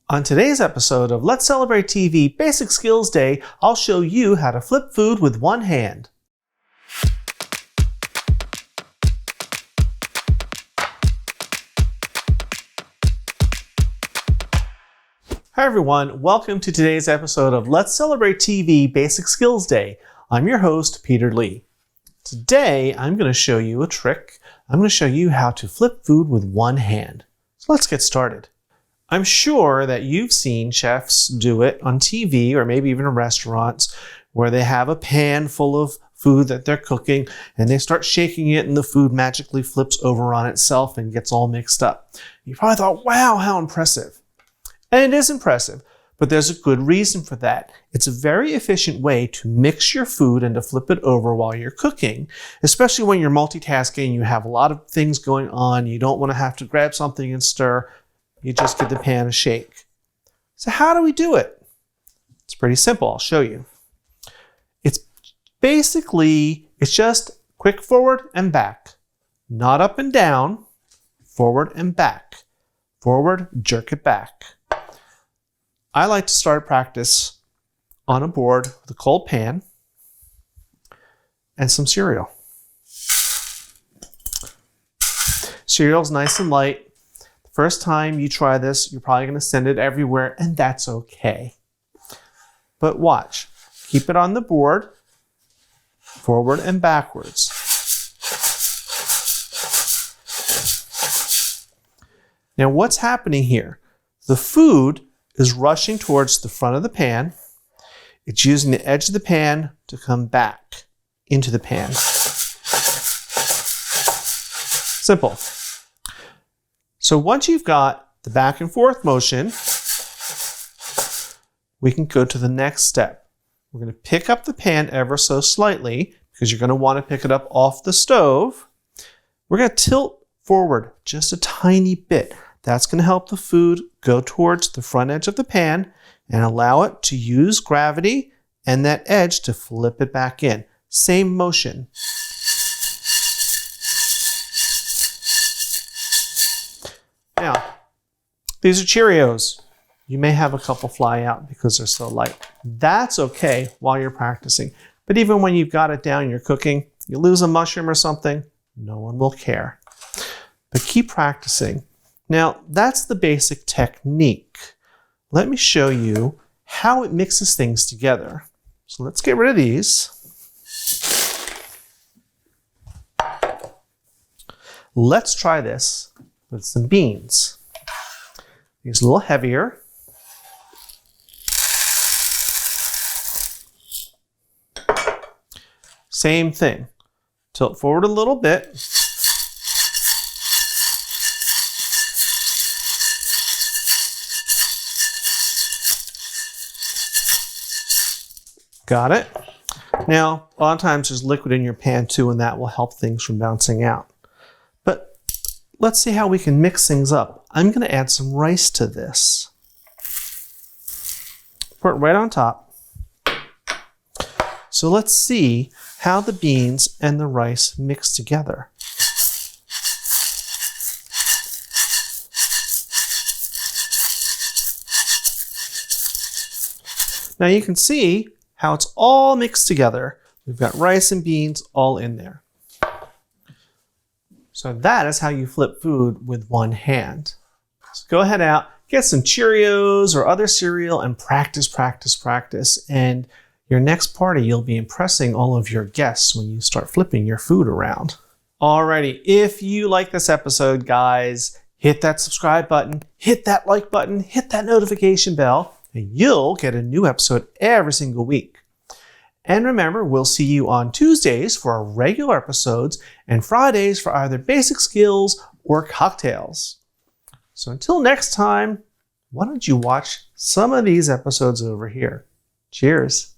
On today's episode of Let's Celebrate TV Basic Skills Day, I'll show you how to flip food with one hand. Hi everyone, welcome to today's episode of Let's Celebrate TV Basic Skills Day. I'm your host, Peter Lee. Today, I'm going to show you a trick. I'm going to show you how to flip food with one hand. So let's get started. I'm sure that you've seen chefs do it on TV or maybe even in restaurants where they have a pan full of food that they're cooking and they start shaking it and the food magically flips over on itself and gets all mixed up. You probably thought, wow, how impressive. And it is impressive, but there's a good reason for that. It's a very efficient way to mix your food and to flip it over while you're cooking, especially when you're multitasking, you have a lot of things going on, you don't want to have to grab something and stir. You just give the pan a shake. So how do we do it? It's pretty simple. I'll show you. It's just quick forward and back. Not up and down. Forward and back. Forward, jerk it back. I like to start practice on a board with a cold pan and some cereal. Cereal's nice and light. First time you try this, you're probably going to send it everywhere, and that's okay. But watch. Keep it on the board, forward and backwards. Now what's happening here? The food is rushing towards the front of the pan. It's using the edge of the pan to come back into the pan. Simple. So once you've got the back and forth motion, we can go to the next step. We're going to pick up the pan ever so slightly because you're going to want to pick it up off the stove. We're going to tilt forward just a tiny bit. That's going to help the food go towards the front edge of the pan and allow it to use gravity and that edge to flip it back in. Same motion. Now, these are Cheerios. You may have a couple fly out because they're so light. That's okay while you're practicing. But even when you've got it down, you're cooking, you lose a mushroom or something, no one will care. But keep practicing. Now, that's the basic technique. Let me show you how it mixes things together. So let's get rid of these. Let's try this with some beans. These a little heavier. Same thing. Tilt forward a little bit. Got it? Now, a lot of times there's liquid in your pan too, and that will help things from bouncing out. But let's see how we can mix things up. I'm going to add some rice to this. Put it right on top. So let's see how the beans and the rice mix together. Now you can see how it's all mixed together. We've got rice and beans all in there. So that is how you flip food with one hand. So go ahead out, get some Cheerios or other cereal and practice, practice, practice. And your next party, you'll be impressing all of your guests when you start flipping your food around. Alrighty, if you like this episode, guys, hit that subscribe button, hit that like button, hit that notification bell, and you'll get a new episode every single week. And remember, we'll see you on Tuesdays for our regular episodes and Fridays for either basic skills or cocktails. So until next time, why don't you watch some of these episodes over here? Cheers.